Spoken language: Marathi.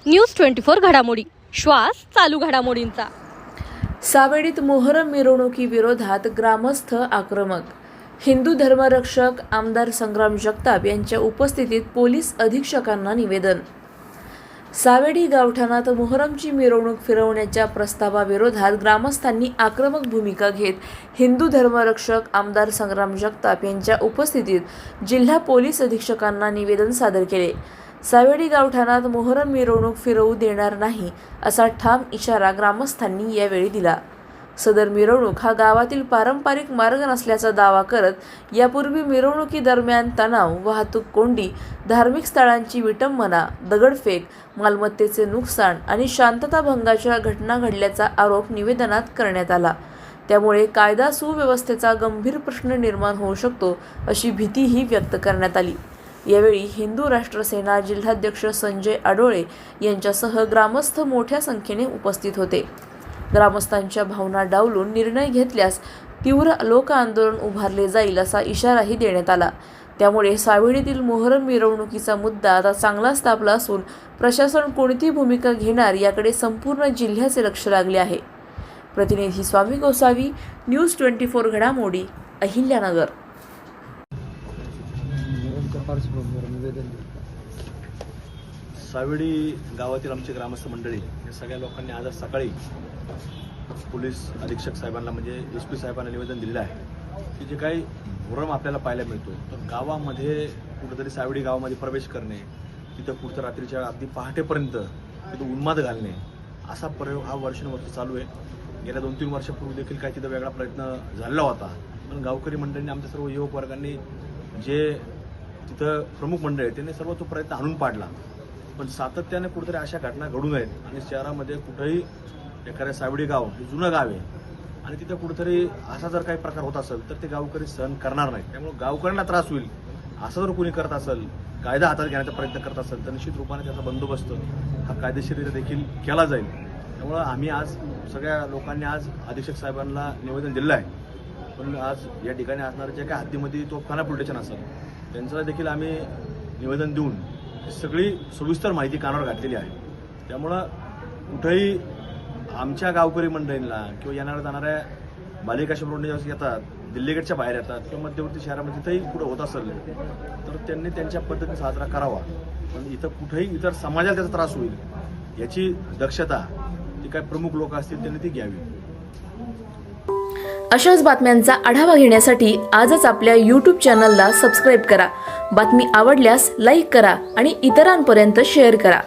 न्यूज 24 घडामोडी, श्वास चालू घडामोडींचा। सावेडीत मोहरम मिरवणुकीविरोधात ग्रामस्थ आक्रमक। हिंदू धर्मरक्षक आमदार संग्राम जगताप यांच्या उपस्थितीत पोलीस अधीक्षकांना निवेदन। सावेडी गावठाणात मोहरमची मिरवणूक फिरवण्याच्या प्रस्तावाविरोधात ग्रामस्थांनी आक्रमक भूमिका घेत हिंदू धर्मरक्षक आमदार संग्राम जगताप यांच्या उपस्थितीत जिल्हा पोलीस अधीक्षकांना निवेदन सादर केले। सावेडी गावठाणात मोहरम मिरवणूक फिरवू देणार नाही असा ठाम इशारा ग्रामस्थांनी यावेळी दिला। सदर मिरवणूक हा गावातील पारंपरिक मार्ग नसल्याचा दावा करत यापूर्वी मिरवणुकीदरम्यान तणाव, वाहतूक कोंडी, धार्मिक स्थळांची विटंबना, दगडफेक, मालमत्तेचे नुकसान आणि शांतता भंगाच्या घटना घडल्याचा आरोप निवेदनात करण्यात आला। त्यामुळे कायदा सुव्यवस्थेचा गंभीर प्रश्न निर्माण होऊ शकतो अशी भीतीही व्यक्त करण्यात आली। यावेळी हिंदू राष्ट्र सेना जिल्हाध्यक्ष संजय आडोळे यांच्यासह ग्रामस्थ मोठ्या संख्येने उपस्थित होते। ग्रामस्थांच्या भावना डावलून निर्णय घेतल्यास तीव्र लोक आंदोलन उभारले जाईल असा इशाराही देण्यात आला। त्यामुळे सावेडीतील मोहरम मिरवणुकीचा मुद्दा आता चांगलाच तापला असून प्रशासन कोणती भूमिका घेणार याकडे संपूर्ण जिल्ह्याचे लक्ष लागले आहे। प्रतिनिधी स्वामी गोसावी, न्यूज 24 घडामोडी, अहिल्यानगर। सावेडी गावातील आमचे ग्रामस्थ मंडळी या सगळ्या लोकांनी आज सकाळी पोलीस अधीक्षक साहेबांना म्हणजे SP साहेबांना निवेदन दिलेलं आहे की जे काही मोहरम आपल्याला पाहायला मिळतो तर गावामध्ये कुठेतरी सावेडी गावामध्ये प्रवेश करणे, तिथं कुठं रात्रीच्या अगदी पहाटेपर्यंत तिथं उन्माद घालणे असा प्रयोग हा वर्षानुवर्ष चालू आहे। गेल्या 2-3 वर्षापूर्वी देखील काही तिथं वेगळा प्रयत्न झालेला होता, पण गावकरी मंडळींनी आमच्या सर्व युवक वर्गांनी जे तिथं प्रमुख मंडळ आहे त्यांनी सर्व तो प्रयत्न आणून पाडला। पण सातत्याने कुठेतरी अशा घटना घडू नयेत आणि शहरामध्ये कुठेही एखाद्या सावेडी गाव हे जुनं गाव आहे आणि तिथं कुठेतरी असा जर काही प्रकार होत असेल तर ते गावकरी सहन करणार नाहीत। त्यामुळे गावकऱ्यांना त्रास होईल असं जर कोणी करत असेल, कायदा हातात घेण्याचा प्रयत्न करत असेल तर निश्चित रूपाने त्याचा बंदोबस्त हा कायदेशीररित्या देखील केला जाईल। त्यामुळं आम्ही आज सगळ्या लोकांनी आज अधीक्षक साहेबांना निवेदन दिलं आहे। पण आज या ठिकाणी असणाऱ्या ज्या काही हद्दीमध्ये तोफखाना पोलीस स्टेशन असेल त्यांचं देखील आम्ही निवेदन देऊन सगळी सविस्तर माहिती कानावर घातलेली आहे। त्यामुळं कुठेही आमच्या गावकरी मंडळींना किंवा येणाऱ्या जाणाऱ्या बालिका शिबिरांनी येतात, दिल्लीगडच्या बाहेर येतात किंवा मध्यवर्ती शहरामध्ये तिथेही कुठं होत असेल तर त्यांनी त्यांच्या पद्धतीने साजरा करावा। पण इथं कुठेही इतर समाजाला त्याचा त्रास होईल याची दक्षता जी काही प्रमुख लोक असतील त्यांनी ती घ्यावी। अशाच बातम्यांचा आढावा घेण्यासाठी आजच आपल्या YouTube चॅनलला सबस्क्राईब करा। बातमी आवडल्यास लाईक करा आणि इतरांपर्यंत शेअर करा।